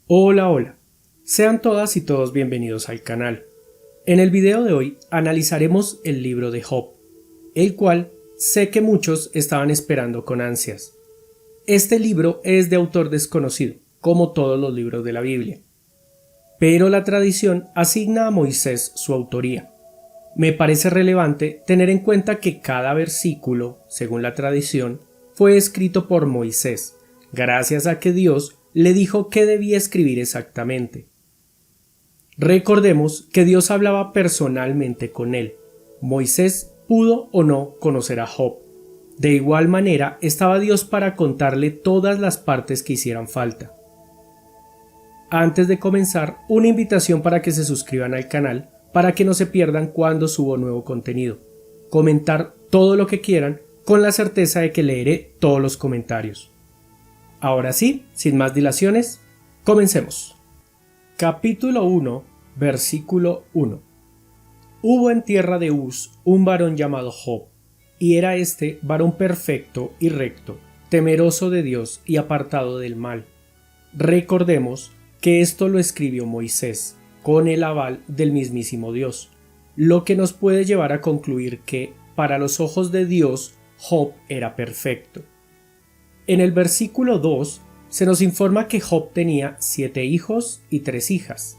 Hola, hola. Sean todas y todos bienvenidos al canal. En el video de hoy analizaremos el libro de Job, el cual sé que muchos estaban esperando con ansias. Este libro es de autor desconocido, como todos los libros de la Biblia, pero la tradición asigna a Moisés su autoría. Me parece relevante tener en cuenta que cada versículo, según la tradición, fue escrito por Moisés, gracias a que Dios le dijo qué debía escribir exactamente. Recordemos que Dios hablaba personalmente con él. Moisés pudo o no conocer a Job. De igual manera estaba Dios para contarle todas las partes que hicieran falta. Antes de comenzar, una invitación para que se suscriban al canal para que no se pierdan cuando subo nuevo contenido. Comentar todo lo que quieran con la certeza de que leeré todos los comentarios. Ahora sí, sin más dilaciones, comencemos. Capítulo 1, versículo 1. Hubo en tierra de Uz un varón llamado Job, y era este varón perfecto y recto, temeroso de Dios y apartado del mal. Recordemos que esto lo escribió Moisés, con el aval del mismísimo Dios, lo que nos puede llevar a concluir que, para los ojos de Dios, Job era perfecto. En el versículo 2 se nos informa que Job tenía 7 hijos y 3 hijas.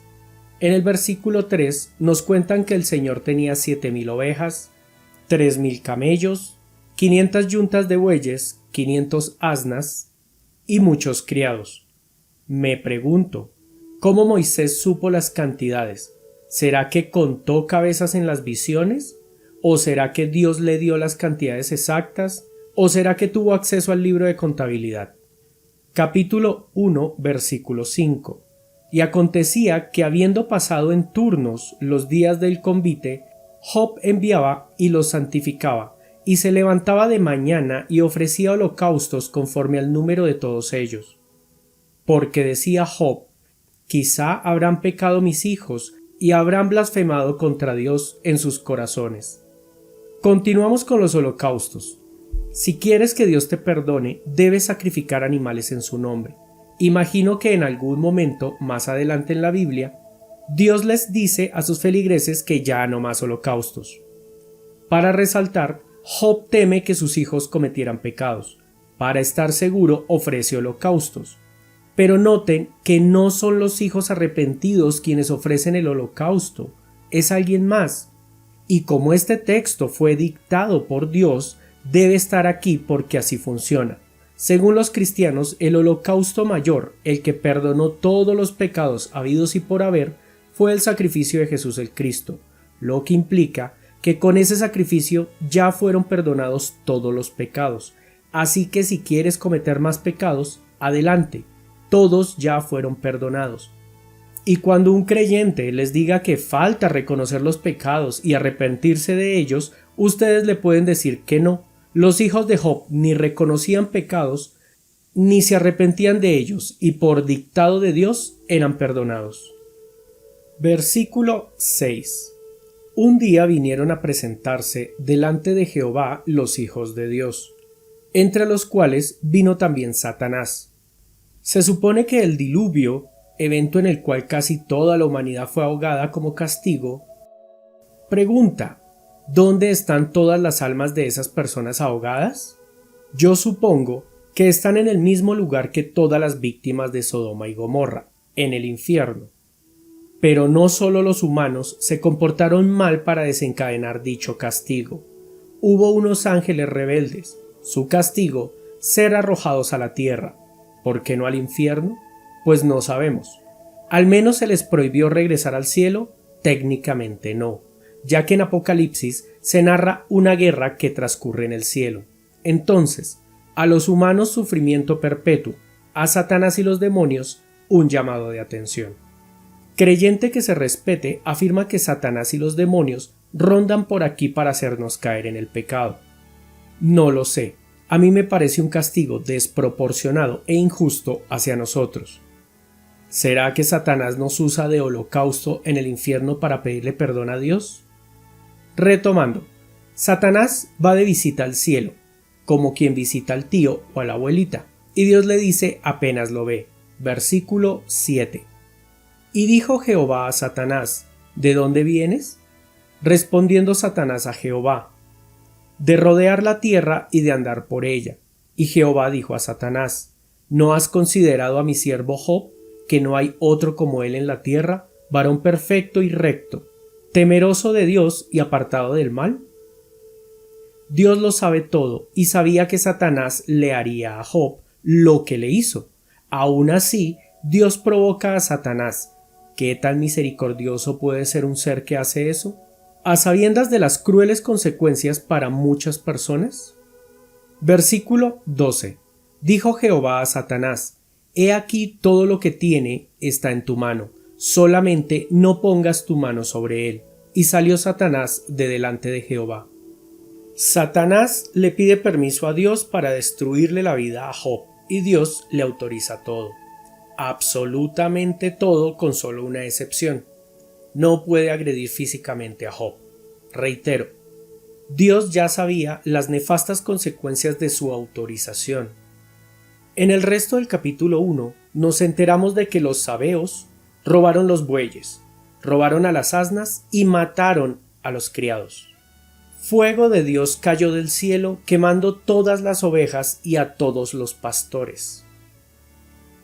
En el versículo 3 nos cuentan que el Señor tenía 7,000 ovejas, 3,000 camellos, 500 yuntas de bueyes, 500 asnas y muchos criados. Me pregunto, ¿cómo Moisés supo las cantidades? ¿Será que contó cabezas en las visiones? ¿O será que Dios le dio las cantidades exactas? ¿O será que tuvo acceso al libro de contabilidad? Capítulo 1, versículo 5. Y acontecía que habiendo pasado en turnos los días del convite, Job enviaba y los santificaba, y se levantaba de mañana y ofrecía holocaustos conforme al número de todos ellos. Porque decía Job, quizá habrán pecado mis hijos y habrán blasfemado contra Dios en sus corazones. Continuamos con los holocaustos. Si quieres que Dios te perdone, debes sacrificar animales en su nombre. Imagino que en algún momento, más adelante en la Biblia, Dios les dice a sus feligreses que ya no más holocaustos. Para resaltar, Job teme que sus hijos cometieran pecados. Para estar seguro, ofrece holocaustos. Pero noten que no son los hijos arrepentidos quienes ofrecen el holocausto, es alguien más. Y como este texto fue dictado por Dios, debe estar aquí porque así funciona. Según los cristianos, el holocausto mayor, el que perdonó todos los pecados habidos y por haber, fue el sacrificio de Jesús el Cristo, lo que implica que con ese sacrificio ya fueron perdonados todos los pecados. Así que si quieres cometer más pecados, adelante. Todos ya fueron perdonados. Y cuando un creyente les diga que falta reconocer los pecados y arrepentirse de ellos, ustedes le pueden decir que no. Los hijos de Job ni reconocían pecados, ni se arrepentían de ellos, y por dictado de Dios eran perdonados. Versículo 6. Un día vinieron a presentarse delante de Jehová los hijos de Dios, entre los cuales vino también Satanás. Se supone que el diluvio, evento en el cual casi toda la humanidad fue ahogada como castigo, pregunta, ¿dónde están todas las almas de esas personas ahogadas? Yo supongo que están en el mismo lugar que todas las víctimas de Sodoma y Gomorra, en el infierno. Pero no solo los humanos se comportaron mal para desencadenar dicho castigo. Hubo unos ángeles rebeldes. Su castigo, ser arrojados a la tierra. ¿Por qué no al infierno? Pues no sabemos. ¿Al menos se les prohibió regresar al cielo? Técnicamente no, ya que en Apocalipsis se narra una guerra que transcurre en el cielo. Entonces, a los humanos sufrimiento perpetuo, a Satanás y los demonios un llamado de atención. Creyente que se respete afirma que Satanás y los demonios rondan por aquí para hacernos caer en el pecado. No lo sé. A mí me parece un castigo desproporcionado e injusto hacia nosotros. ¿Será que Satanás nos usa de holocausto en el infierno para pedirle perdón a Dios? Retomando, Satanás va de visita al cielo, como quien visita al tío o a la abuelita, y Dios le dice apenas lo ve, Versículo 7. Y dijo Jehová a Satanás: ¿De dónde vienes? Respondiendo Satanás a Jehová: de rodear la tierra y de andar por ella. Y Jehová dijo a Satanás: ¿No has considerado a mi siervo Job, que no hay otro como él en la tierra, varón perfecto y recto, temeroso de Dios y apartado del mal? Dios lo sabe todo y sabía que Satanás le haría a Job lo que le hizo. Aún así, Dios provoca a Satanás. ¿Qué tan misericordioso puede ser un ser que hace eso, a sabiendas de las crueles consecuencias para muchas personas? Versículo 12. Dijo Jehová a Satanás: He aquí todo lo que tiene está en tu mano, solamente no pongas tu mano sobre él. Y salió Satanás de delante de Jehová. Satanás le pide permiso a Dios para destruirle la vida a Job, y Dios le autoriza todo. Absolutamente todo, con solo una excepción: no puede agredir físicamente a Job. Reitero, Dios ya sabía las nefastas consecuencias de su autorización. En el resto del capítulo 1 nos enteramos de que los sabeos robaron los bueyes, robaron a las asnas y mataron a los criados. Fuego de Dios cayó del cielo, quemando todas las ovejas y a todos los pastores.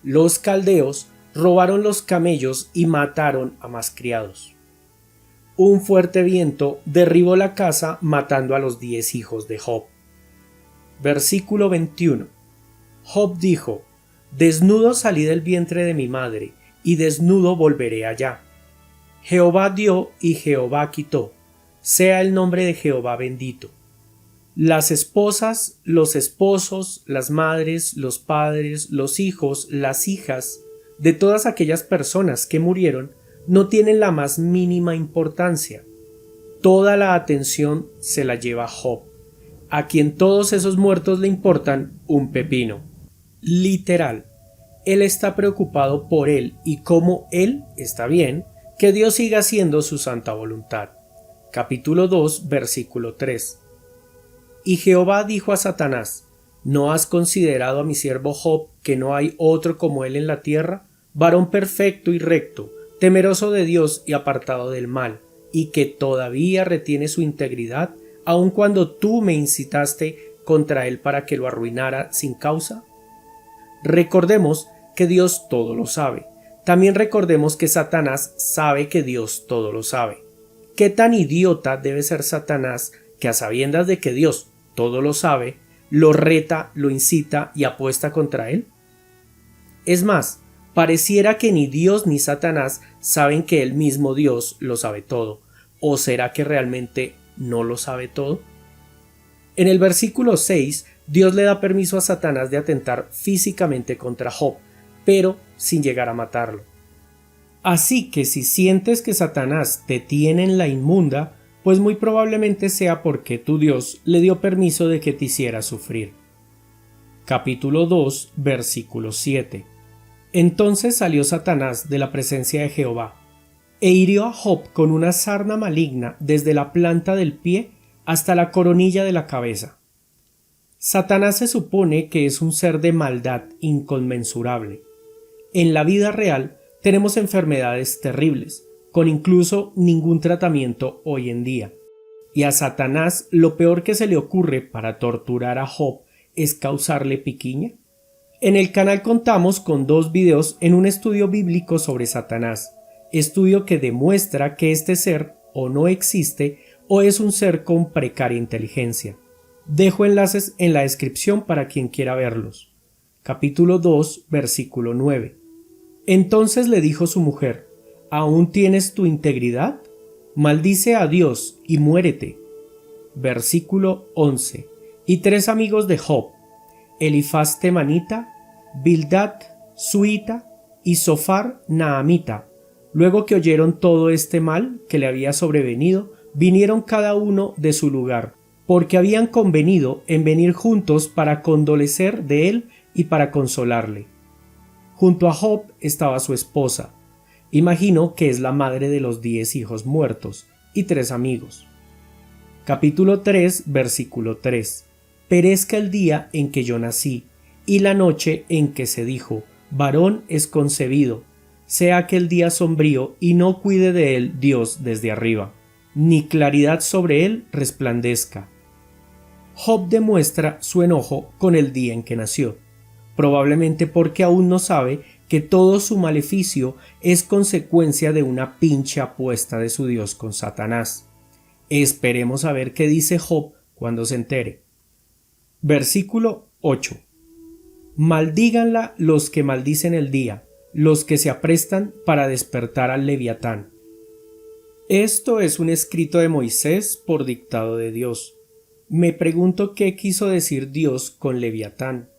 Los caldeos robaron los camellos y mataron a más criados. Un fuerte viento derribó la casa, matando a los 10 hijos de Job. Versículo 21. Job dijo: Desnudo salí del vientre de mi madre, y desnudo volveré allá. Jehová dio y Jehová quitó, sea el nombre de Jehová bendito. Las esposas, los esposos, las madres, los padres, los hijos, las hijas de todas aquellas personas que murieron no tienen la más mínima importancia. Toda la atención se la lleva Job, a quien todos esos muertos le importan un pepino. Literal, él está preocupado por él y cómo él está bien, que Dios siga haciendo su santa voluntad. Capítulo 2, versículo 3. Y Jehová dijo a Satanás: ¿No has considerado a mi siervo Job, que no hay otro como él en la tierra, varón perfecto y recto, temeroso de Dios y apartado del mal, y que todavía retiene su integridad, aun cuando tú me incitaste contra él para que lo arruinara sin causa? Recordemos que Dios todo lo sabe. También recordemos que Satanás sabe que Dios todo lo sabe. ¿Qué tan idiota debe ser Satanás que, a sabiendas de que Dios todo lo sabe, lo reta, lo incita y apuesta contra él? Es más, pareciera que ni Dios ni Satanás saben que el mismo Dios lo sabe todo. ¿O será que realmente no lo sabe todo? En el versículo 6, Dios le da permiso a Satanás de atentar físicamente contra Job, pero sin llegar a matarlo. Así que si sientes que Satanás te tiene en la inmunda, pues muy probablemente sea porque tu Dios le dio permiso de que te hiciera sufrir. Capítulo 2, versículo 7. Entonces salió Satanás de la presencia de Jehová, e hirió a Job con una sarna maligna desde la planta del pie hasta la coronilla de la cabeza. Satanás se supone que es un ser de maldad inconmensurable. En la vida real tenemos enfermedades terribles, con incluso ningún tratamiento hoy en día. Y a Satanás lo peor que se le ocurre para torturar a Job es causarle piquiña. En el canal contamos con 2 videos en un estudio bíblico sobre Satanás, estudio que demuestra que este ser o no existe o es un ser con precaria inteligencia. Dejo enlaces en la descripción para quien quiera verlos. Capítulo 2, versículo 9. Entonces le dijo su mujer: ¿Aún tienes tu integridad? Maldice a Dios y muérete. Versículo 11. Y 3 amigos de Job, Elifaz temanita, Bildad suita y Sofar naamita, luego que oyeron todo este mal que le había sobrevenido, vinieron cada uno de su lugar, porque habían convenido en venir juntos para condolecer de él y para consolarle. Junto a Job estaba su esposa, imagino que es la madre de los 10 hijos muertos, y 3 amigos. Capítulo 3, versículo 3. Perezca el día en que yo nací, y la noche en que se dijo: varón es concebido, sea aquel día sombrío y no cuide de él Dios desde arriba, ni claridad sobre él resplandezca. Job demuestra su enojo con el día en que nació, probablemente porque aún no sabe que todo su maleficio es consecuencia de una pinche apuesta de su Dios con Satanás. Esperemos a ver qué dice Job cuando se entere. Versículo 8. Maldíganla los que maldicen el día, los que se aprestan para despertar al Leviatán. Esto es un escrito de Moisés por dictado de Dios. Me pregunto qué quiso decir Dios con Leviatán,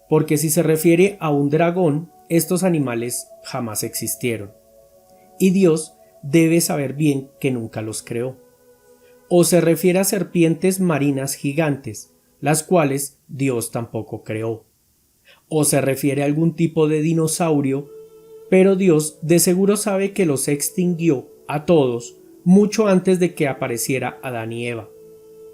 porque si se refiere a un dragón, estos animales jamás existieron, y Dios debe saber bien que nunca los creó. O se refiere a serpientes marinas gigantes, las cuales Dios tampoco creó. O se refiere a algún tipo de dinosaurio, pero Dios de seguro sabe que los extinguió a todos mucho antes de que apareciera Adán y Eva.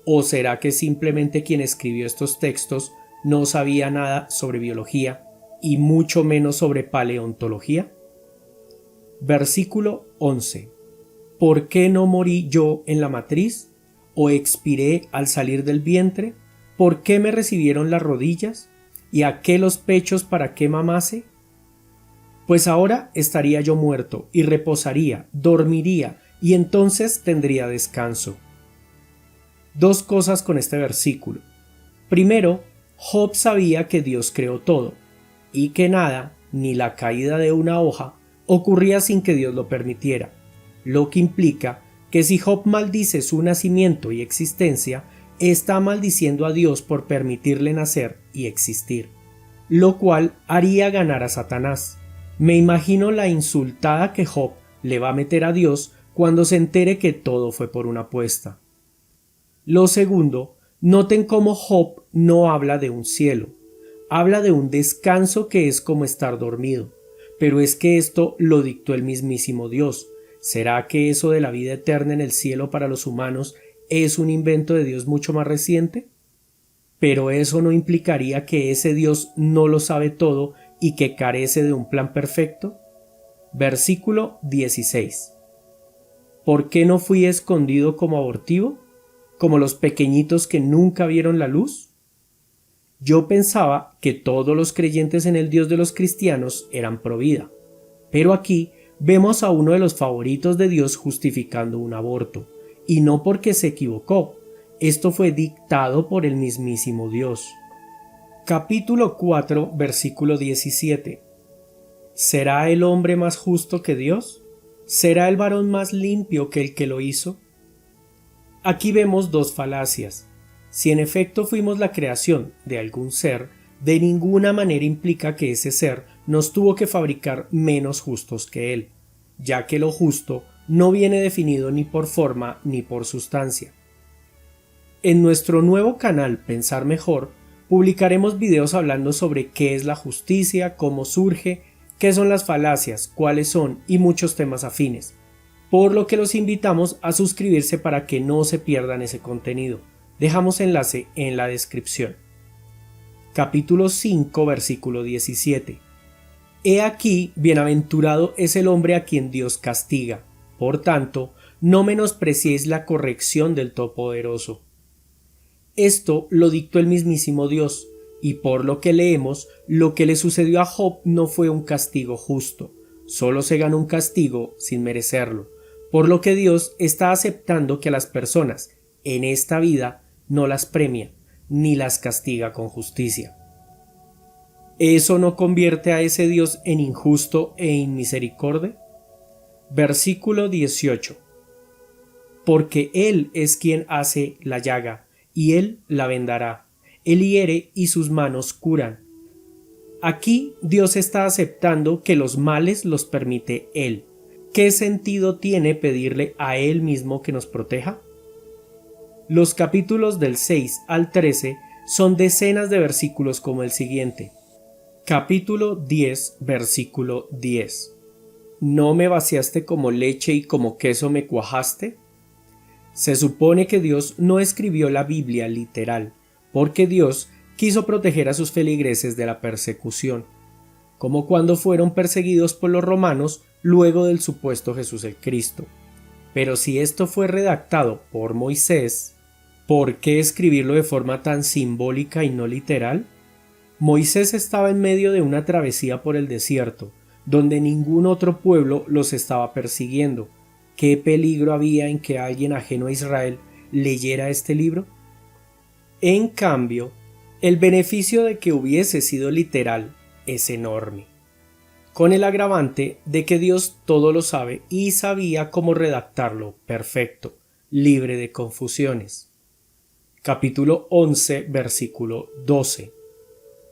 ¿O será que simplemente quien escribió estos textos no sabía nada sobre biología y mucho menos sobre paleontología? Versículo 11. ¿Por qué no morí yo en la matriz? ¿O expiré al salir del vientre? ¿Por qué me recibieron las rodillas? ¿Y a qué los pechos para qué mamase? Pues ahora estaría yo muerto y reposaría, dormiría, y entonces tendría descanso. Dos cosas con este versículo. Primero, Job sabía que Dios creó todo, y que nada, ni la caída de una hoja, ocurría sin que Dios lo permitiera, lo que implica que si Job maldice su nacimiento y existencia, está maldiciendo a Dios por permitirle nacer y existir, lo cual haría ganar a Satanás. Me imagino la insultada que Job le va a meter a Dios cuando se entere que todo fue por una apuesta. Lo segundo, noten cómo Job no habla de un cielo, habla de un descanso que es como estar dormido, pero es que esto lo dictó el mismísimo Dios. ¿Será que eso de la vida eterna en el cielo para los humanos es un invento de Dios mucho más reciente? Pero eso no implicaría que ese Dios no lo sabe todo y que carece de un plan perfecto. Versículo 16. ¿Por qué no fui escondido como abortivo? ¿Como los pequeñitos que nunca vieron la luz? Yo pensaba que todos los creyentes en el Dios de los cristianos eran pro vida, pero aquí vemos a uno de los favoritos de Dios justificando un aborto, y no porque se equivocó, esto fue dictado por el mismísimo Dios. Capítulo 4, versículo 17. ¿Será el hombre más justo que Dios? ¿Será el varón más limpio que el que lo hizo? Aquí vemos dos falacias. Si en efecto fuimos la creación de algún ser, de ninguna manera implica que ese ser nos tuvo que fabricar menos justos que él, ya que lo justo no viene definido ni por forma ni por sustancia. En nuestro nuevo canal Pensar Mejor, publicaremos videos hablando sobre qué es la justicia, cómo surge, qué son las falacias, cuáles son y muchos temas afines, por lo que los invitamos a suscribirse para que no se pierdan ese contenido. Dejamos enlace en la descripción. Capítulo 5, versículo 17. He aquí, bienaventurado es el hombre a quien Dios castiga. Por tanto, no menospreciéis la corrección del Todopoderoso. Esto lo dictó el mismísimo Dios, y por lo que leemos, lo que le sucedió a Job no fue un castigo justo, solo se ganó un castigo sin merecerlo, por lo que Dios está aceptando que a las personas, en esta vida, no las premia, ni las castiga con justicia. ¿Eso no convierte a ese Dios en injusto e inmisericorde? Versículo 18. Porque Él es quien hace la llaga, y Él la vendará. Él hiere y sus manos curan. Aquí Dios está aceptando que los males los permite Él. ¿Qué sentido tiene pedirle a Él mismo que nos proteja? Los capítulos del 6 al 13 son decenas de versículos como el siguiente. Capítulo 10, versículo 10. ¿No me vaciaste como leche y como queso me cuajaste? Se supone que Dios no escribió la Biblia literal, porque Dios quiso proteger a sus feligreses de la persecución. como cuando fueron perseguidos por los romanos luego del supuesto Jesús el Cristo. Pero si esto fue redactado por Moisés, ¿por qué escribirlo de forma tan simbólica y no literal? Moisés estaba en medio de una travesía por el desierto, donde ningún otro pueblo los estaba persiguiendo. ¿Qué peligro había en que alguien ajeno a Israel leyera este libro? En cambio, el beneficio de que hubiese sido literal es enorme, con el agravante de que Dios todo lo sabe y sabía cómo redactarlo perfecto, libre de confusiones. Capítulo 11, versículo 12.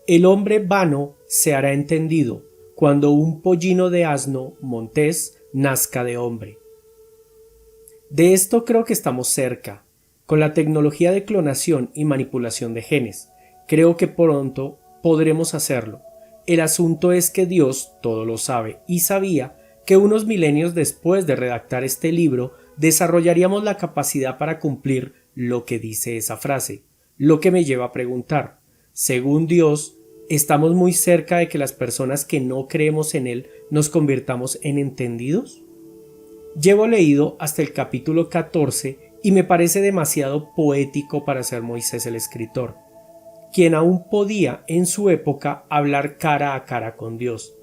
El hombre vano se hará entendido cuando un pollino de asno montés nazca de hombre. De esto creo que estamos cerca. Con la tecnología de clonación y manipulación de genes, creo que pronto podremos hacerlo. El asunto es que Dios todo lo sabe y sabía que unos milenios después de redactar este libro desarrollaríamos la capacidad para cumplir lo que dice esa frase, lo que me lleva a preguntar, según Dios, ¿estamos muy cerca de que las personas que no creemos en Él nos convirtamos en entendidos? Llevo leído hasta el capítulo 14 y me parece demasiado poético para ser Moisés el escritor, quien aún podía en su época hablar cara a cara con Dios.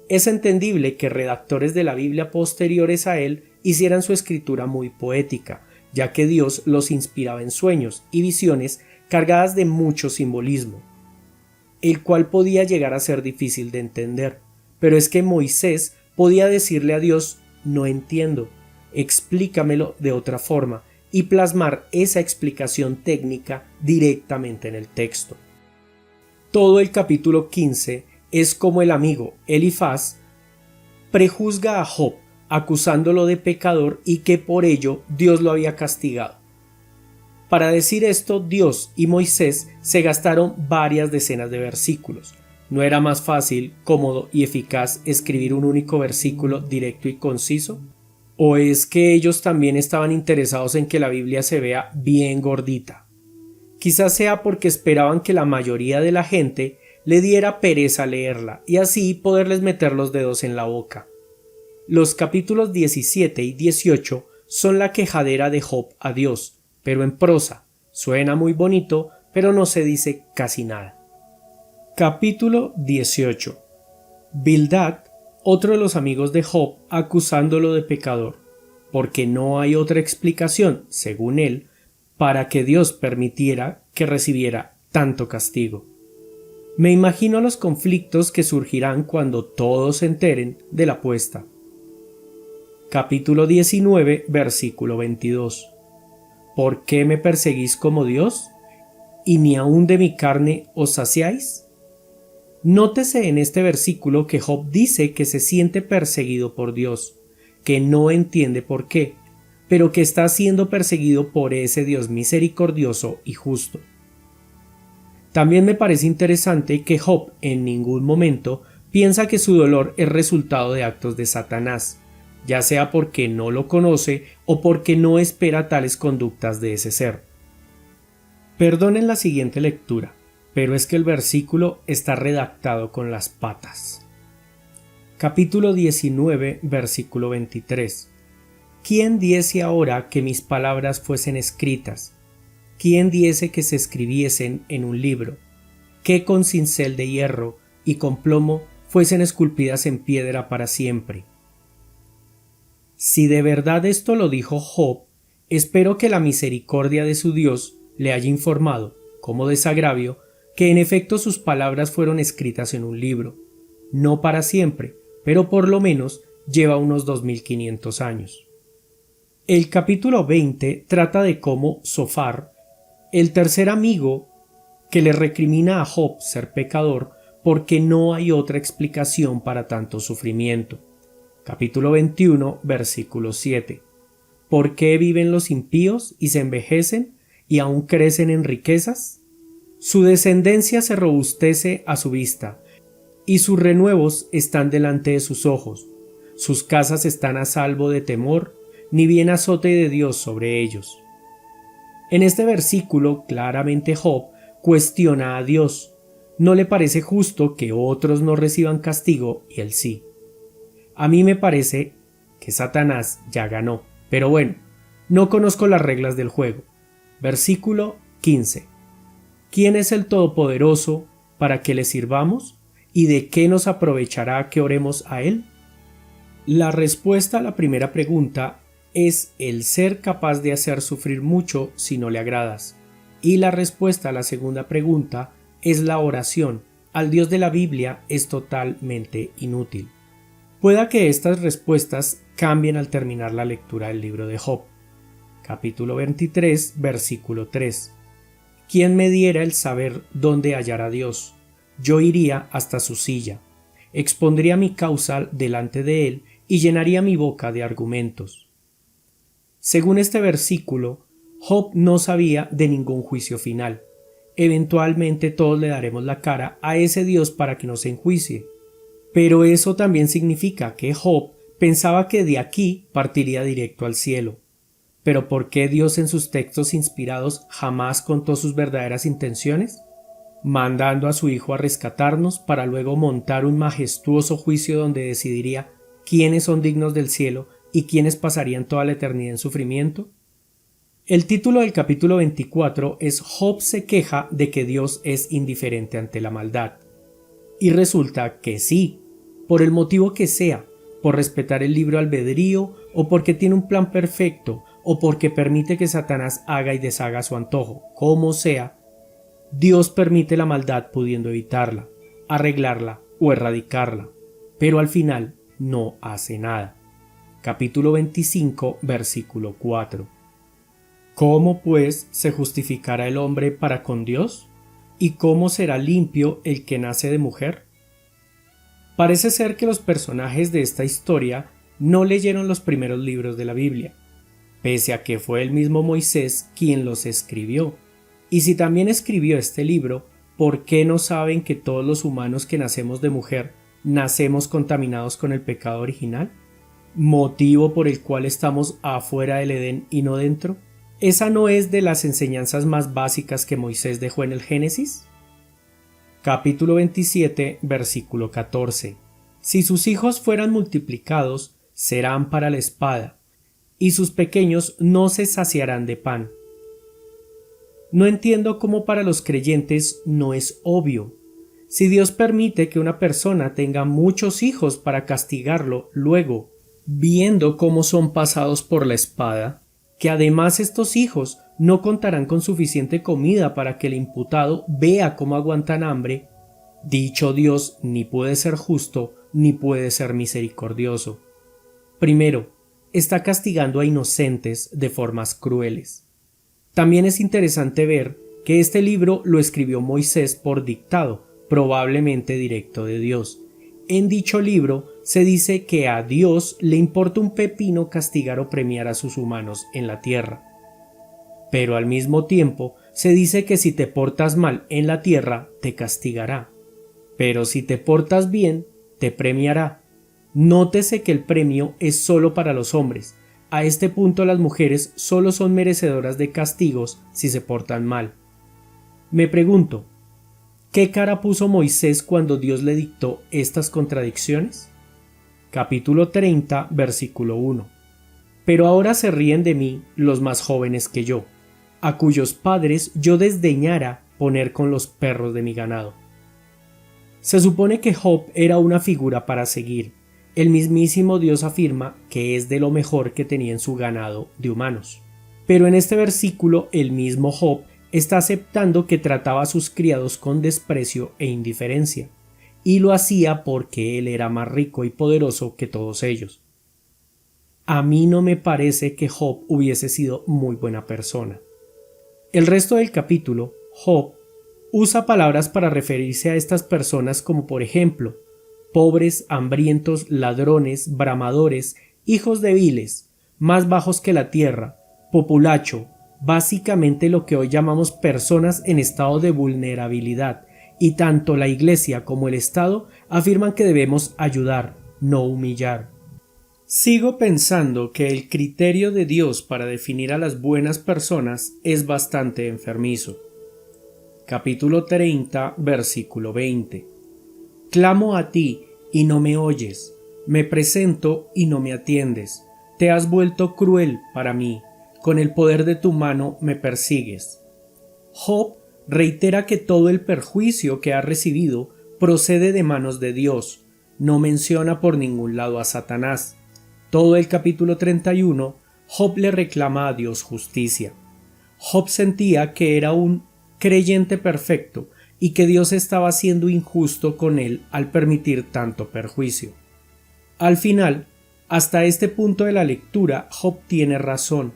Es entendible que redactores de la Biblia posteriores a él hicieran su escritura muy poética, ya que Dios los inspiraba en sueños y visiones cargadas de mucho simbolismo, el cual podía llegar a ser difícil de entender. Pero es que Moisés podía decirle a Dios: no entiendo, explícamelo de otra forma, y plasmar esa explicación técnica directamente en el texto. Todo el capítulo 15 es como el amigo Elifaz prejuzga a Job, acusándolo de pecador y que por ello Dios lo había castigado. Para decir esto, Dios y Moisés se gastaron varias decenas de versículos. ¿No era más fácil, cómodo y eficaz escribir un único versículo directo y conciso? ¿O es que ellos también estaban interesados en que la Biblia se vea bien gordita? Quizás sea porque esperaban que la mayoría de la gente le diera pereza leerla y así poderles meter los dedos en la boca. Los capítulos 17 y 18 son la quejadera de Job a Dios, pero en prosa. Suena muy bonito, pero no se dice casi nada. Capítulo 18. Bildad, otro de los amigos de Job, acusándolo de pecador, porque no hay otra explicación, según él, para que Dios permitiera que recibiera tanto castigo. Me imagino los conflictos que surgirán cuando todos se enteren de la apuesta. Capítulo 19, versículo 22. ¿Por qué me perseguís como Dios? ¿Y ni aun de mi carne os saciáis? Nótese en este versículo que Job dice que se siente perseguido por Dios, que no entiende por qué, pero que está siendo perseguido por ese Dios misericordioso y justo. También me parece interesante que Job en ningún momento piensa que su dolor es resultado de actos de Satanás, ya sea porque no lo conoce o porque no espera tales conductas de ese ser. Perdonen la siguiente lectura, pero es que el versículo está redactado con las patas. Capítulo 19, versículo 23. ¿Quién diese ahora que mis palabras fuesen escritas? ¿Quién diese que se escribiesen en un libro? Que con cincel de hierro y con plomo fuesen esculpidas en piedra para siempre. Si de verdad esto lo dijo Job, espero que la misericordia de su Dios le haya informado, como desagravio, que en efecto sus palabras fueron escritas en un libro, no para siempre, pero por lo menos lleva unos 2500 años. El capítulo 20 trata de cómo Zofar, el tercer amigo, que le recrimina a Job ser pecador porque no hay otra explicación para tanto sufrimiento. Capítulo 21, versículo 7. ¿Por qué viven los impíos y se envejecen y aún crecen en riquezas? Su descendencia se robustece a su vista, y sus renuevos están delante de sus ojos. Sus casas están a salvo de temor, ni bien azote de Dios sobre ellos. En este versículo claramente Job cuestiona a Dios. No le parece justo que otros no reciban castigo y él sí. A mí me parece que Satanás ya ganó, pero bueno, no conozco las reglas del juego. Versículo 15. ¿Quién es el Todopoderoso para que le sirvamos? ¿Y de qué nos aprovechará que oremos a él? La respuesta a la primera pregunta es el ser capaz de hacer sufrir mucho si no le agradas. Y la respuesta a la segunda pregunta es la oración. Al Dios de la Biblia es totalmente inútil. Pueda que estas respuestas cambien al terminar la lectura del libro de Job. Capítulo 23, versículo 3. ¿Quién me diera el saber dónde hallar a Dios? Yo iría hasta su silla, expondría mi causa delante de él y llenaría mi boca de argumentos. Según este versículo, Job no sabía de ningún juicio final. Eventualmente todos le daremos la cara a ese Dios para que nos enjuicie. Pero eso también significa que Job pensaba que de aquí partiría directo al cielo. ¿Pero por qué Dios en sus textos inspirados jamás contó sus verdaderas intenciones? Mandando a su Hijo a rescatarnos para luego montar un majestuoso juicio donde decidiría quiénes son dignos del cielo y quiénes pasarían toda la eternidad en sufrimiento. El título del capítulo 24 es Job se queja de que Dios es indiferente ante la maldad. Y resulta que sí, por el motivo que sea, por respetar el libre albedrío o porque tiene un plan perfecto o porque permite que Satanás haga y deshaga a su antojo, como sea, Dios permite la maldad pudiendo evitarla, arreglarla o erradicarla, pero al final no hace nada. Capítulo 25, versículo 4. ¿Cómo pues se justificará el hombre para con Dios? ¿Y cómo será limpio el que nace de mujer? Parece ser que los personajes de esta historia no leyeron los primeros libros de la Biblia, pese a que fue el mismo Moisés quien los escribió. Y si también escribió este libro, ¿por qué no saben que todos los humanos que nacemos de mujer nacemos contaminados con el pecado original? ¿Motivo por el cual estamos afuera del Edén y no dentro? ¿Esa no es de las enseñanzas más básicas que Moisés dejó en el Génesis? Capítulo 27, versículo 14. Si sus hijos fueran multiplicados, serán para la espada, y sus pequeños no se saciarán de pan. No entiendo cómo para los creyentes no es obvio. Si Dios permite que una persona tenga muchos hijos para castigarlo luego, viendo cómo son pasados por la espada, que además estos hijos no contarán con suficiente comida para que el imputado vea cómo aguantan hambre, dicho Dios ni puede ser justo ni puede ser misericordioso. Primero, está castigando a inocentes de formas crueles. También es interesante ver que este libro lo escribió Moisés por dictado, probablemente directo de Dios. En dicho libro se dice que a Dios le importa un pepino castigar o premiar a sus humanos en la tierra. Pero al mismo tiempo se dice que si te portas mal en la tierra, te castigará. Pero si te portas bien, te premiará. Nótese que el premio es solo para los hombres. A este punto las mujeres solo son merecedoras de castigos si se portan mal. Me pregunto, ¿qué cara puso Moisés cuando Dios le dictó estas contradicciones? Capítulo 30, versículo 1. Pero ahora se ríen de mí los más jóvenes que yo, a cuyos padres yo desdeñara poner con los perros de mi ganado. Se supone que Job era una figura para seguir. El mismísimo Dios afirma que es de lo mejor que tenía en su ganado de humanos. Pero en este versículo el mismo Job está aceptando que trataba a sus criados con desprecio e indiferencia, y lo hacía porque él era más rico y poderoso que todos ellos. A mí no me parece que Job hubiese sido muy buena persona. El resto del capítulo, Job usa palabras para referirse a estas personas como por ejemplo, pobres, hambrientos, ladrones, bramadores, hijos de viles, más bajos que la tierra, populacho, básicamente lo que hoy llamamos personas en estado de vulnerabilidad, y tanto la Iglesia como el Estado afirman que debemos ayudar, no humillar. Sigo pensando que el criterio de Dios para definir a las buenas personas es bastante enfermizo. capítulo 30, versículo 20. Clamo a ti y no me oyes, me presento y no me atiendes, te has vuelto cruel para mí, con el poder de tu mano me persigues. Job reitera que todo el perjuicio que ha recibido procede de manos de Dios, no menciona por ningún lado a Satanás. Todo el capítulo 31, Job le reclama a Dios justicia. Job sentía que era un creyente perfecto y que Dios estaba siendo injusto con él al permitir tanto perjuicio. Al final, hasta este punto de la lectura, Job tiene razón.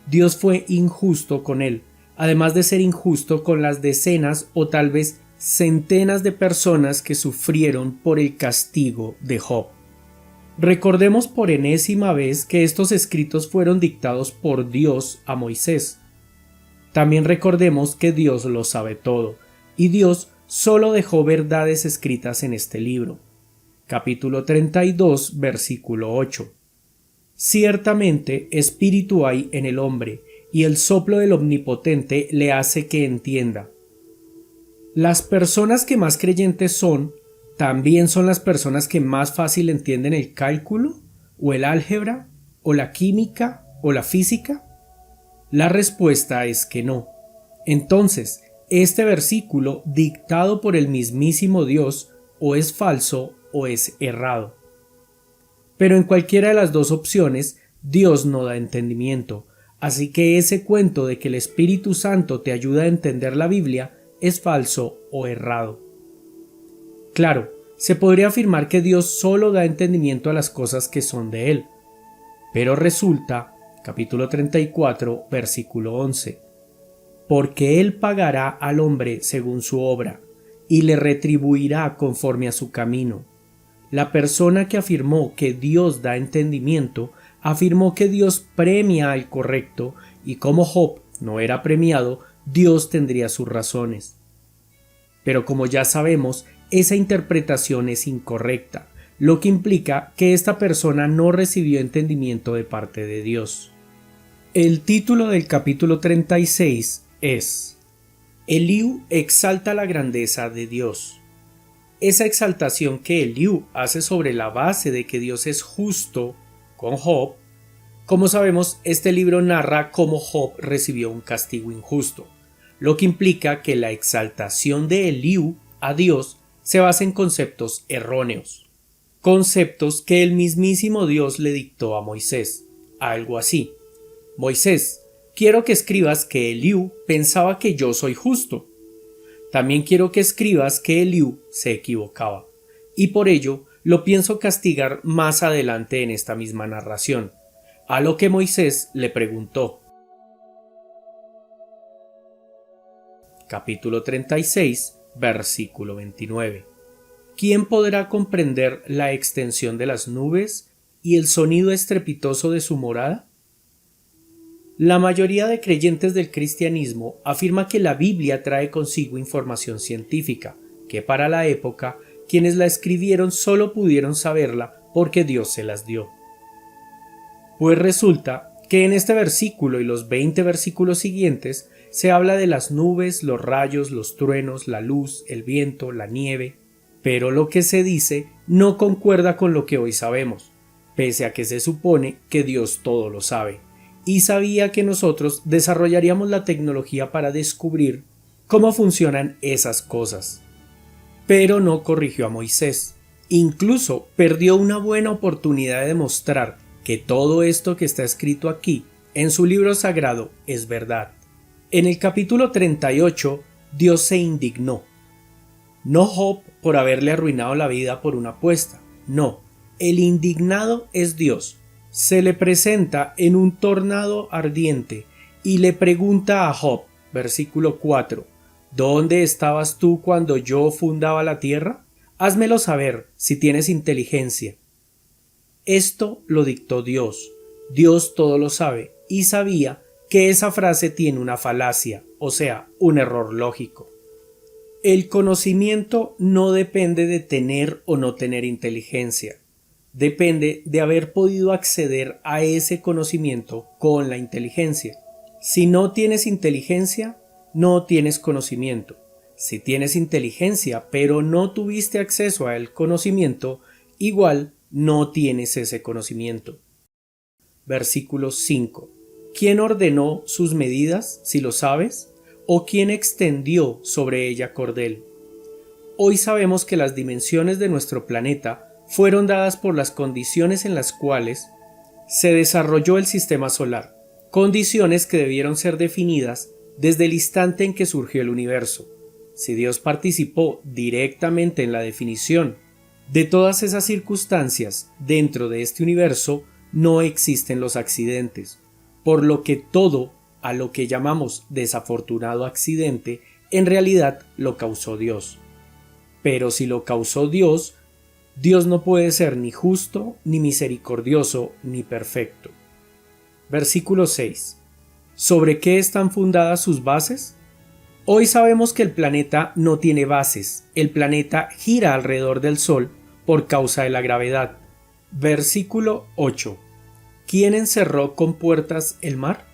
Dios fue injusto con él, además de ser injusto con las decenas o tal vez centenas de personas que sufrieron por el castigo de Job. Recordemos por enésima vez que estos escritos fueron dictados por Dios a Moisés. También recordemos que Dios lo sabe todo, y Dios solo dejó verdades escritas en este libro. Capítulo 32, versículo 8. Ciertamente espíritu hay en el hombre, y el soplo del Omnipotente le hace que entienda. Las personas que más creyentes son, ¿también son las personas que más fácil entienden el cálculo, o el álgebra, o la química, o la física? La respuesta es que no. Entonces, este versículo, dictado por el mismísimo Dios, o es falso o es errado. Pero en cualquiera de las dos opciones, Dios no da entendimiento, así que ese cuento de que el Espíritu Santo te ayuda a entender la Biblia es falso o errado. Claro, se podría afirmar que Dios solo da entendimiento a las cosas que son de Él, pero resulta, capítulo 34, versículo 11, porque Él pagará al hombre según su obra, y le retribuirá conforme a su camino. La persona que afirmó que Dios da entendimiento, afirmó que Dios premia al correcto, y como Job no era premiado, Dios tendría sus razones. Pero como ya sabemos, esa interpretación es incorrecta, lo que implica que esta persona no recibió entendimiento de parte de Dios. El título del capítulo 36 es Eliú exalta la grandeza de Dios. Esa exaltación que Eliú hace sobre la base de que Dios es justo con Job. Como sabemos, este libro narra cómo Job recibió un castigo injusto, lo que implica que la exaltación de Eliú a Dios se basa en conceptos erróneos, conceptos que el mismísimo Dios le dictó a Moisés, algo así: Moisés, quiero que escribas que Eliú pensaba que yo soy justo. También quiero que escribas que Eliú se equivocaba, y por ello lo pienso castigar más adelante en esta misma narración. A lo que Moisés le preguntó. Capítulo 36, versículo 29. ¿Quién podrá comprender la extensión de las nubes y el sonido estrepitoso de su morada? La mayoría de creyentes del cristianismo afirma que la Biblia trae consigo información científica, que para la época quienes la escribieron solo pudieron saberla porque Dios se las dio. Pues resulta que en este versículo y los 20 versículos siguientes se habla de las nubes, los rayos, los truenos, la luz, el viento, la nieve, pero lo que se dice no concuerda con lo que hoy sabemos, pese a que se supone que Dios todo lo sabe, y sabía que nosotros desarrollaríamos la tecnología para descubrir cómo funcionan esas cosas. Pero no corrigió a Moisés, incluso perdió una buena oportunidad de demostrar que todo esto que está escrito aquí, en su libro sagrado, es verdad. En el capítulo 38, Dios se indignó. No Job por haberle arruinado la vida por una apuesta, no, el indignado es Dios. Se le presenta en un tornado ardiente y le pregunta a Job, versículo 4, ¿dónde estabas tú cuando yo fundaba la tierra? Házmelo saber si tienes inteligencia. Esto lo dictó Dios. Dios todo lo sabe y sabía que esa frase tiene una falacia, o sea, un error lógico. El conocimiento no depende de tener o no tener inteligencia. Depende de haber podido acceder a ese conocimiento con la inteligencia. Si no tienes inteligencia, no tienes conocimiento. Si tienes inteligencia, pero no tuviste acceso al conocimiento, igual no tienes ese conocimiento. Versículo 5. ¿Quién ordenó sus medidas, si lo sabes? ¿O quién extendió sobre ella cordel? Hoy sabemos que las dimensiones de nuestro planeta fueron dadas por las condiciones en las cuales se desarrolló el sistema solar, condiciones que debieron ser definidas desde el instante en que surgió el universo. Si Dios participó directamente en la definición de todas esas circunstancias dentro de este universo, no existen los accidentes, por lo que todo a lo que llamamos desafortunado accidente en realidad lo causó Dios. Pero si lo causó Dios, Dios no puede ser ni justo, ni misericordioso, ni perfecto. Versículo 6. ¿Sobre qué están fundadas sus bases? Hoy sabemos que el planeta no tiene bases. El planeta gira alrededor del Sol por causa de la gravedad. Versículo 8. ¿Quién encerró con puertas el mar?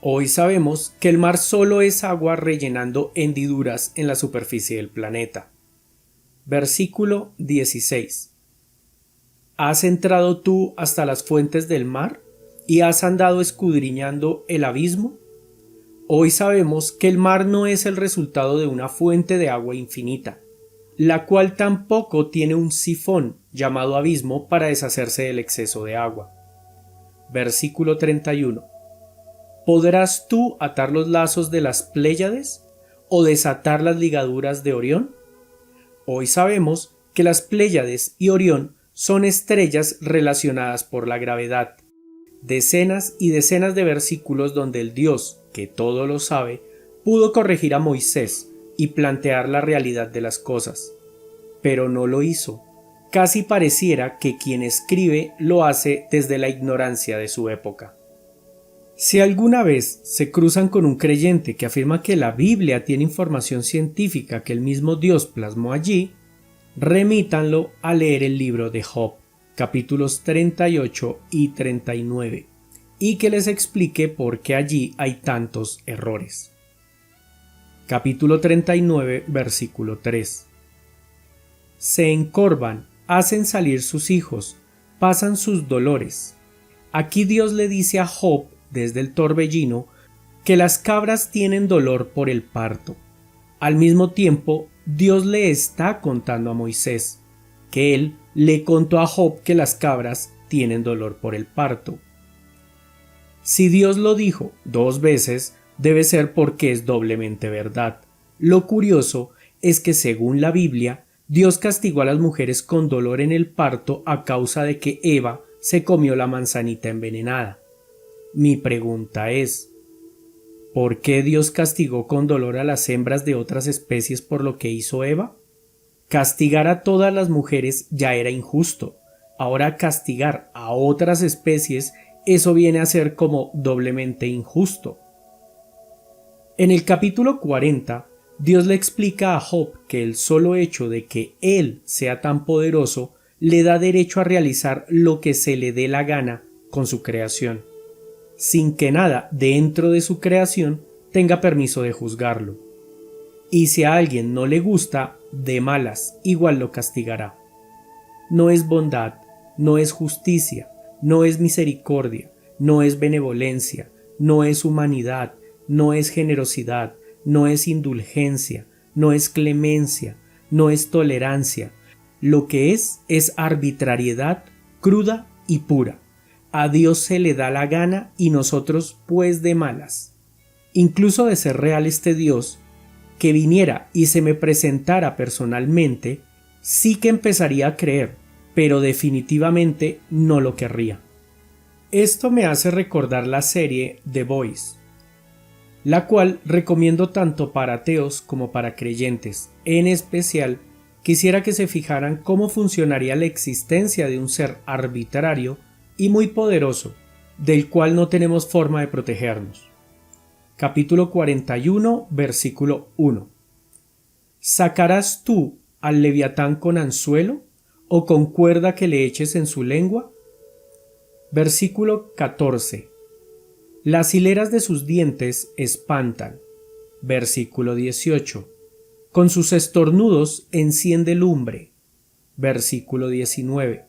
Hoy sabemos que el mar solo es agua rellenando hendiduras en la superficie del planeta. Versículo 16. ¿Has entrado tú hasta las fuentes del mar y has andado escudriñando el abismo? Hoy sabemos que el mar no es el resultado de una fuente de agua infinita, la cual tampoco tiene un sifón llamado abismo para deshacerse del exceso de agua. Versículo 31. ¿Podrás tú atar los lazos de las Pléyades o desatar las ligaduras de Orión? Hoy sabemos que las Pléyades y Orión son estrellas relacionadas por la gravedad. Decenas y decenas de versículos donde el Dios, que todo lo sabe, pudo corregir a Moisés y plantear la realidad de las cosas. Pero no lo hizo. Casi pareciera que quien escribe lo hace desde la ignorancia de su época. Si alguna vez se cruzan con un creyente que afirma que la Biblia tiene información científica que el mismo Dios plasmó allí, remítanlo a leer el libro de Job, capítulos 38 y 39, y que les explique por qué allí hay tantos errores. Capítulo 39, versículo 3. Se encorvan, hacen salir sus hijos, pasan sus dolores. Aquí Dios le dice a Job desde el torbellino que las cabras tienen dolor por el parto. Al mismo tiempo, Dios le está contando a Moisés que él le contó a Job que las cabras tienen dolor por el parto. Si Dios lo dijo 2 veces, debe ser porque es doblemente verdad. Lo curioso es que según la Biblia, Dios castigó a las mujeres con dolor en el parto a causa de que Eva se comió la manzanita envenenada. Mi pregunta es, ¿por qué Dios castigó con dolor a las hembras de otras especies por lo que hizo Eva? Castigar a todas las mujeres ya era injusto. Ahora castigar a otras especies, eso viene a ser como doblemente injusto. En el capítulo 40, Dios le explica a Job que el solo hecho de que él sea tan poderoso le da derecho a realizar lo que se le dé la gana con su creación, sin que nada dentro de su creación tenga permiso de juzgarlo. Y si a alguien no le gusta, de malas, igual lo castigará. No es bondad, no es justicia, no es misericordia, no es benevolencia, no es humanidad, no es generosidad, no es indulgencia, no es clemencia, no es tolerancia. Lo que es arbitrariedad cruda y pura. A Dios se le da la gana y nosotros pues de malas. Incluso de ser real este Dios, que viniera y se me presentara personalmente, sí que empezaría a creer, pero definitivamente no lo querría. Esto me hace recordar la serie The Boys, la cual recomiendo tanto para ateos como para creyentes. En especial, quisiera que se fijaran cómo funcionaría la existencia de un ser arbitrario y muy poderoso, del cual no tenemos forma de protegernos. Capítulo 41, versículo 1. ¿Sacarás tú al leviatán con anzuelo o con cuerda que le eches en su lengua? Versículo 14. Las hileras de sus dientes espantan. Versículo 18. Con sus estornudos enciende lumbre. Versículo 19.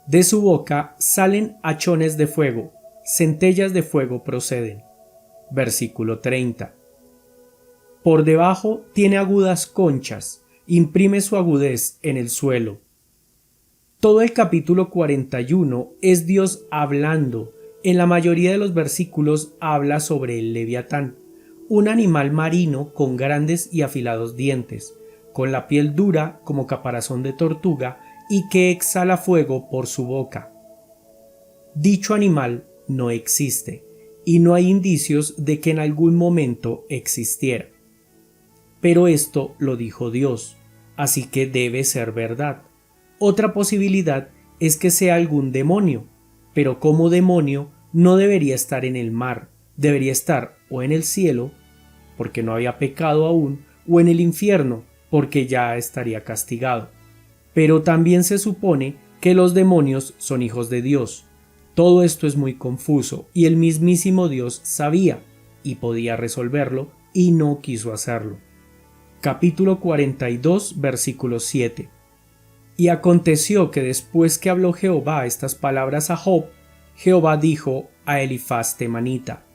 De su boca salen hachones de fuego, centellas de fuego proceden. Versículo 30. Por debajo tiene agudas conchas, imprime su agudez en el suelo. Todo el capítulo 41 es Dios hablando. En la mayoría de los versículos habla sobre el Leviatán, un animal marino con grandes y afilados dientes, con la piel dura como caparazón de tortuga y que exhala fuego por su boca. Dicho animal no existe, y no hay indicios de que en algún momento existiera. Pero esto lo dijo Dios, así que debe ser verdad. Otra posibilidad es que sea algún demonio, pero como demonio no debería estar en el mar, debería estar o en el cielo, porque no había pecado aún, o en el infierno, porque ya estaría castigado. Pero también se supone que los demonios son hijos de Dios. Todo esto es muy confuso y el mismísimo Dios sabía y podía resolverlo y no quiso hacerlo. Capítulo 42, versículo 7. Y aconteció que después que habló Jehová estas palabras a Job, Jehová dijo a Elifaz temanita: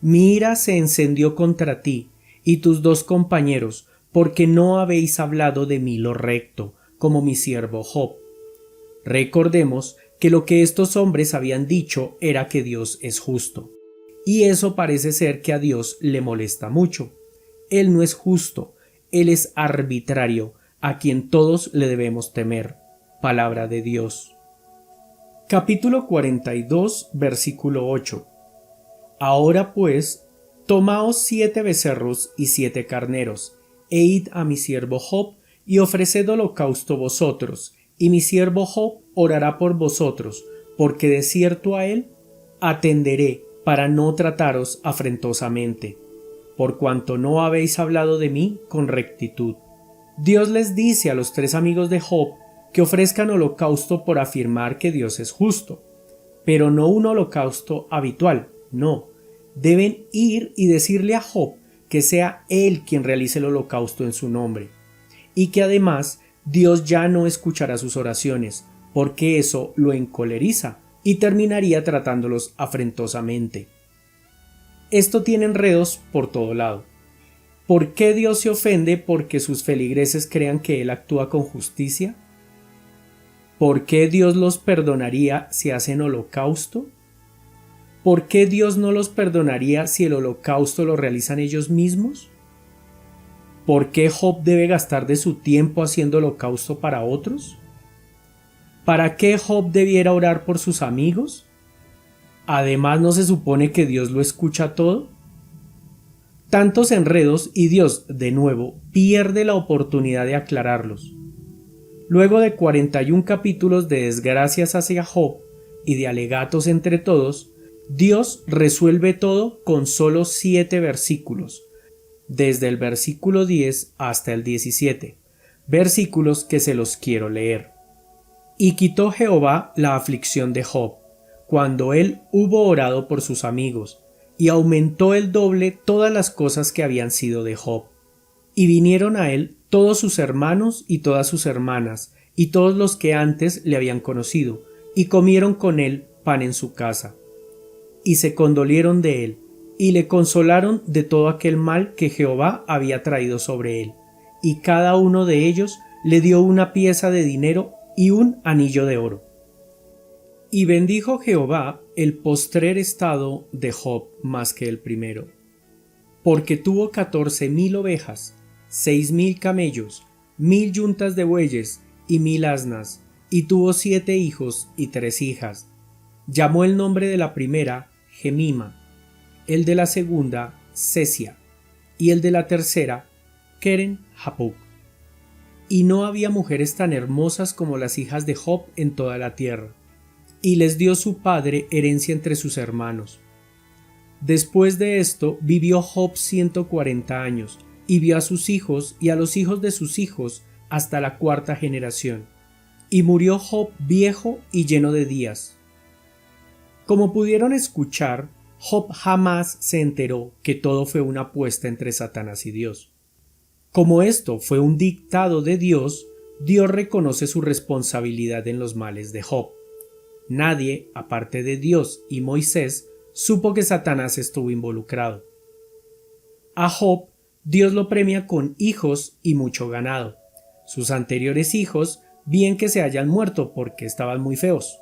Mi ira se encendió contra ti y tus dos compañeros, porque no habéis hablado de mí lo recto, como mi siervo Job. Recordemos que lo que estos hombres habían dicho era que Dios es justo, y eso parece ser que a Dios le molesta mucho. Él no es justo, Él es arbitrario, a quien todos le debemos temer. Palabra de Dios. Capítulo 42, versículo 8. Ahora pues, tomaos 7 becerros y 7 carneros, e id a mi siervo Job, y ofreced holocausto vosotros, y mi siervo Job orará por vosotros, porque de cierto a él atenderé para no trataros afrentosamente, por cuanto no habéis hablado de mí con rectitud. Dios les dice a los 3 amigos de Job que ofrezcan holocausto por afirmar que Dios es justo, pero no un holocausto habitual, no. Deben ir y decirle a Job que sea él quien realice el holocausto en su nombre, y que además Dios ya no escuchará sus oraciones, porque eso lo encoleriza y terminaría tratándolos afrentosamente. Esto tiene enredos por todo lado. ¿Por qué Dios se ofende porque sus feligreses crean que Él actúa con justicia? ¿Por qué Dios los perdonaría si hacen holocausto? ¿Por qué Dios no los perdonaría si el holocausto lo realizan ellos mismos? ¿Por qué Job debe gastar de su tiempo haciendo holocausto para otros? ¿Para qué Job debiera orar por sus amigos? Además, ¿no se supone que Dios lo escucha todo? Tantos enredos y Dios, de nuevo, pierde la oportunidad de aclararlos. Luego de 41 capítulos de desgracias hacia Job y de alegatos entre todos, Dios resuelve todo con solo 7 versículos, desde el versículo 10 hasta el 17, versículos que se los quiero leer. Y quitó Jehová la aflicción de Job, cuando él hubo orado por sus amigos, y aumentó el doble todas las cosas que habían sido de Job. Y vinieron a él todos sus hermanos y todas sus hermanas, y todos los que antes le habían conocido, y comieron con él pan en su casa. Y se condolieron de él, y le consolaron de todo aquel mal que Jehová había traído sobre él, y cada uno de ellos le dio una pieza de dinero y un anillo de oro. Y bendijo Jehová el postrer estado de Job más que el primero, porque tuvo 14,000 ovejas, 6,000 camellos, 1,000 yuntas de bueyes y 1,000 asnas, y tuvo 7 hijos y 3 hijas. Llamó el nombre de la primera Gemima, el de la segunda Sesia, y el de la tercera Keren Hapuk. Y no había mujeres tan hermosas como las hijas de Job en toda la tierra. Y les dio su padre herencia entre sus hermanos. Después de esto vivió Job 140 años, y vio a sus hijos y a los hijos de sus hijos hasta la 4ª generación. Y murió Job viejo y lleno de días. Como pudieron escuchar, Job jamás se enteró que todo fue una apuesta entre Satanás y Dios. Como esto fue un dictado de Dios, Dios reconoce su responsabilidad en los males de Job. Nadie, aparte de Dios y Moisés, supo que Satanás estuvo involucrado. A Job, Dios lo premia con hijos y mucho ganado. Sus anteriores hijos, bien que se hayan muerto porque estaban muy feos.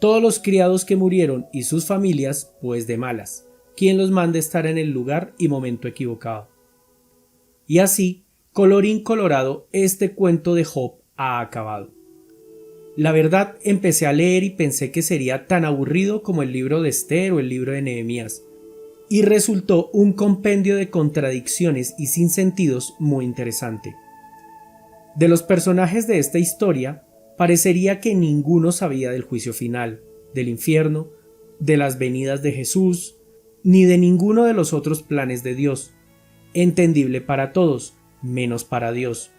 Todos los criados que murieron y sus familias, pues de malas. ¿Quién los manda estar en el lugar y momento equivocado? Y así, colorín colorado, este cuento de Job ha acabado. La verdad, empecé a leer y pensé que sería tan aburrido como el libro de Esther o el libro de Nehemías, y resultó un compendio de contradicciones y sinsentidos muy interesante. De los personajes de esta historia, parecería que ninguno sabía del juicio final, del infierno, de las venidas de Jesús, ni de ninguno de los otros planes de Dios. Entendible para todos, menos para Dios,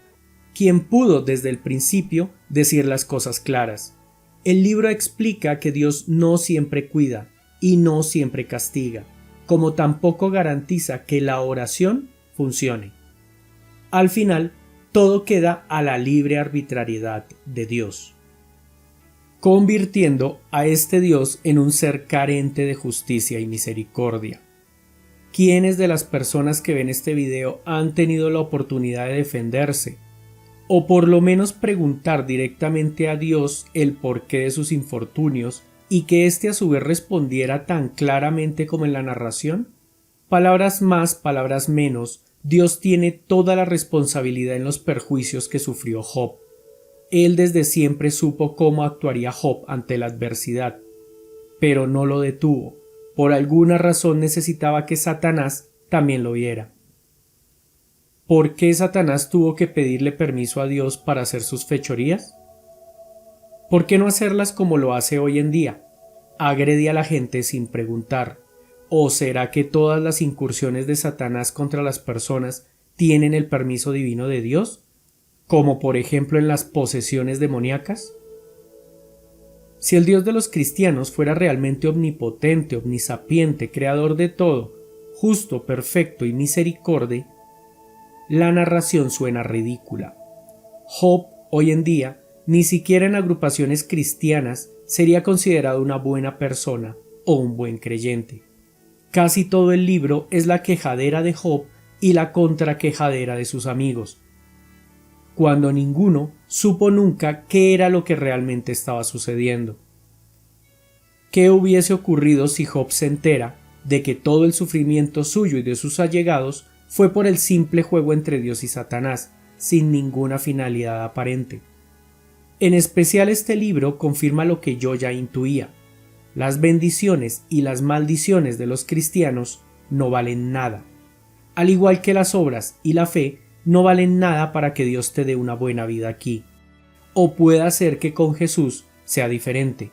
quien pudo desde el principio decir las cosas claras. El libro explica que Dios no siempre cuida y no siempre castiga, como tampoco garantiza que la oración funcione. Al final, todo queda a la libre arbitrariedad de Dios, convirtiendo a este Dios en un ser carente de justicia y misericordia. ¿Quiénes de las personas que ven este video han tenido la oportunidad de defenderse? O por lo menos preguntar directamente a Dios el porqué de sus infortunios y que éste a su vez respondiera tan claramente como en la narración? Palabras más, palabras menos, Dios tiene toda la responsabilidad en los perjuicios que sufrió Job. Él desde siempre supo cómo actuaría Job ante la adversidad, pero no lo detuvo. Por alguna razón necesitaba que Satanás también lo viera. ¿Por qué Satanás tuvo que pedirle permiso a Dios para hacer sus fechorías? ¿Por qué no hacerlas como lo hace hoy en día? Agrede a la gente sin preguntar. ¿O será que todas las incursiones de Satanás contra las personas tienen el permiso divino de Dios? Como por ejemplo en las posesiones demoníacas. Si el Dios de los cristianos fuera realmente omnipotente, omnisapiente, creador de todo, justo, perfecto y misericordia, la narración suena ridícula. Job, hoy en día, ni siquiera en agrupaciones cristianas sería considerado una buena persona o un buen creyente. Casi todo el libro es la quejadera de Job y la contraquejadera de sus amigos, cuando ninguno supo nunca qué era lo que realmente estaba sucediendo. ¿Qué hubiese ocurrido si Job se entera de que todo el sufrimiento suyo y de sus allegados fue por el simple juego entre Dios y Satanás, sin ninguna finalidad aparente? En especial este libro confirma lo que yo ya intuía. Las bendiciones y las maldiciones de los cristianos no valen nada, al igual que las obras y la fe no valen nada para que Dios te dé una buena vida aquí, o pueda ser que con Jesús sea diferente.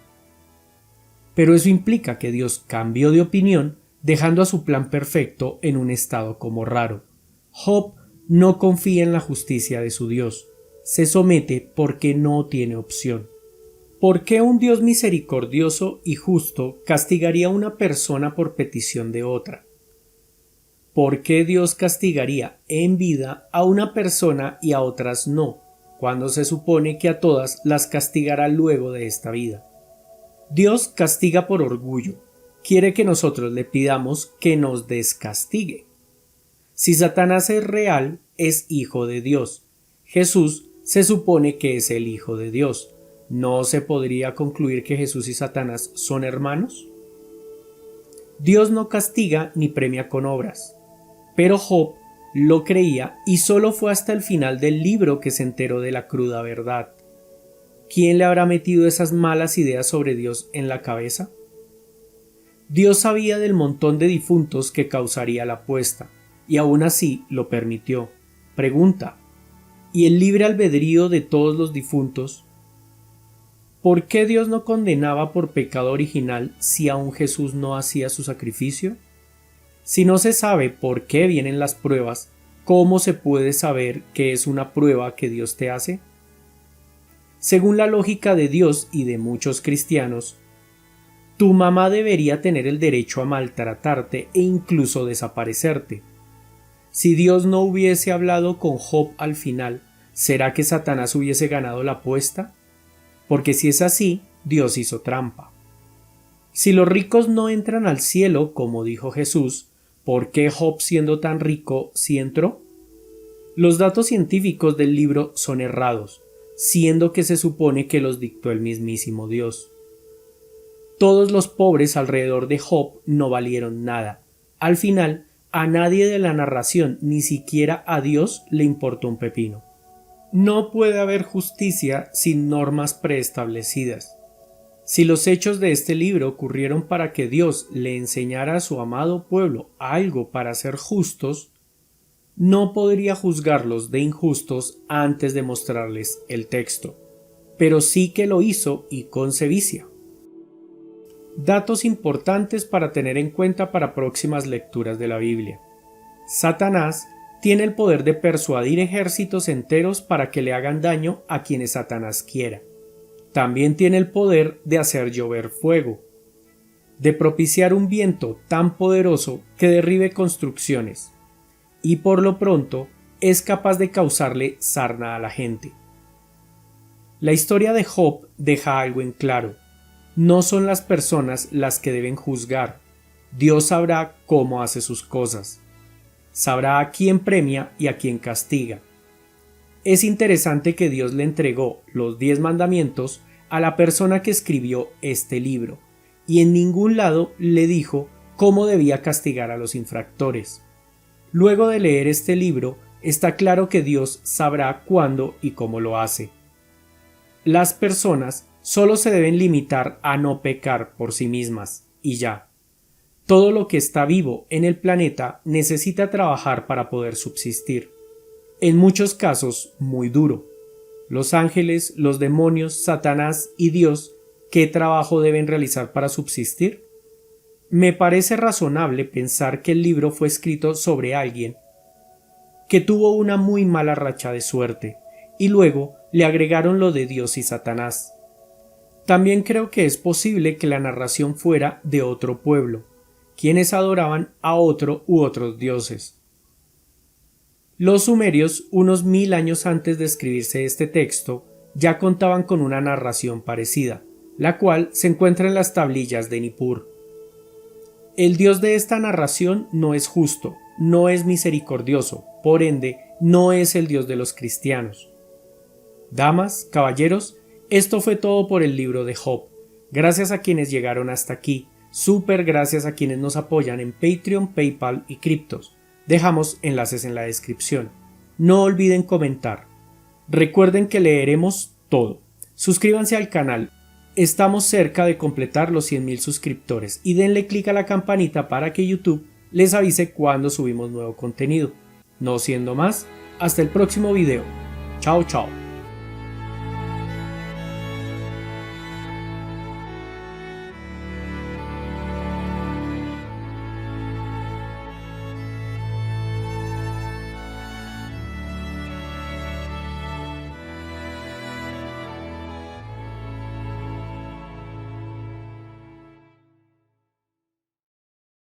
Pero eso implica que Dios cambió de opinión, dejando a su plan perfecto en un estado como raro. Job no confía en la justicia de su Dios, se somete porque no tiene opción. ¿Por qué un Dios misericordioso y justo castigaría a una persona por petición de otra? ¿Por qué Dios castigaría en vida a una persona y a otras no, cuando se supone que a todas las castigará luego de esta vida? Dios castiga por orgullo, quiere que nosotros le pidamos que nos descastigue. Si Satanás es real, es hijo de Dios. Jesús se supone que es el hijo de Dios. ¿No se podría concluir que Jesús y Satanás son hermanos? Dios no castiga ni premia con obras. Pero Job lo creía y solo fue hasta el final del libro que se enteró de la cruda verdad. ¿Quién le habrá metido esas malas ideas sobre Dios en la cabeza? Dios sabía del montón de difuntos que causaría la apuesta, y aún así lo permitió. Pregunta: ¿y el libre albedrío de todos los difuntos? ¿Por qué Dios no condenaba por pecado original si aún Jesús no hacía su sacrificio? Si no se sabe por qué vienen las pruebas, ¿cómo se puede saber que es una prueba que Dios te hace? Según la lógica de Dios y de muchos cristianos, tu mamá debería tener el derecho a maltratarte e incluso desaparecerte. Si Dios no hubiese hablado con Job al final, ¿será que Satanás hubiese ganado la apuesta? Porque si es así, Dios hizo trampa. Si los ricos no entran al cielo, como dijo Jesús, ¿por qué Job, siendo tan rico, sí entró? Los datos científicos del libro son errados, siendo que se supone que los dictó el mismísimo Dios. Todos los pobres alrededor de Job no valieron nada. Al final, a nadie de la narración, ni siquiera a Dios, le importó un pepino. No puede haber justicia sin normas preestablecidas. Si los hechos de este libro ocurrieron para que Dios le enseñara a su amado pueblo algo para ser justos, no podría juzgarlos de injustos antes de mostrarles el texto, pero sí que lo hizo y con sevicia. Datos importantes para tener en cuenta para próximas lecturas de la Biblia. Satanás tiene el poder de persuadir ejércitos enteros para que le hagan daño a quienes Satanás quiera. También tiene el poder de hacer llover fuego, de propiciar un viento tan poderoso que derribe construcciones, y por lo pronto es capaz de causarle sarna a la gente. La historia de Job deja algo en claro. No son las personas las que deben juzgar. Dios sabrá cómo hace sus cosas. Sabrá a quién premia y a quién castiga. Es interesante que Dios le entregó los 10 mandamientos a la persona que escribió este libro, y en ningún lado le dijo cómo debía castigar a los infractores. Luego de leer este libro, está claro que Dios sabrá cuándo y cómo lo hace. Las personas solo se deben limitar a no pecar por sí mismas, y ya. Todo lo que está vivo en el planeta necesita trabajar para poder subsistir. En muchos casos, muy duro. Los ángeles, los demonios, Satanás y Dios, ¿qué trabajo deben realizar para subsistir? Me parece razonable pensar que el libro fue escrito sobre alguien que tuvo una muy mala racha de suerte, y luego le agregaron lo de Dios y Satanás. También creo que es posible que la narración fuera de otro pueblo, quienes adoraban a otro u otros dioses. Los sumerios, unos 1000 años antes de escribirse este texto, ya contaban con una narración parecida, la cual se encuentra en las tablillas de Nippur. El Dios de esta narración no es justo, no es misericordioso, por ende, no es el Dios de los cristianos. Damas, caballeros, esto fue todo por el libro de Job. Gracias a quienes llegaron hasta aquí. Súper gracias a quienes nos apoyan en Patreon, PayPal y Criptos. Dejamos enlaces en la descripción. No olviden comentar. Recuerden que leeremos todo. Suscríbanse al canal. Estamos cerca de completar los 100.000 suscriptores y denle clic a la campanita para que YouTube les avise cuando subimos nuevo contenido. No siendo más, hasta el próximo video. Chao, chao.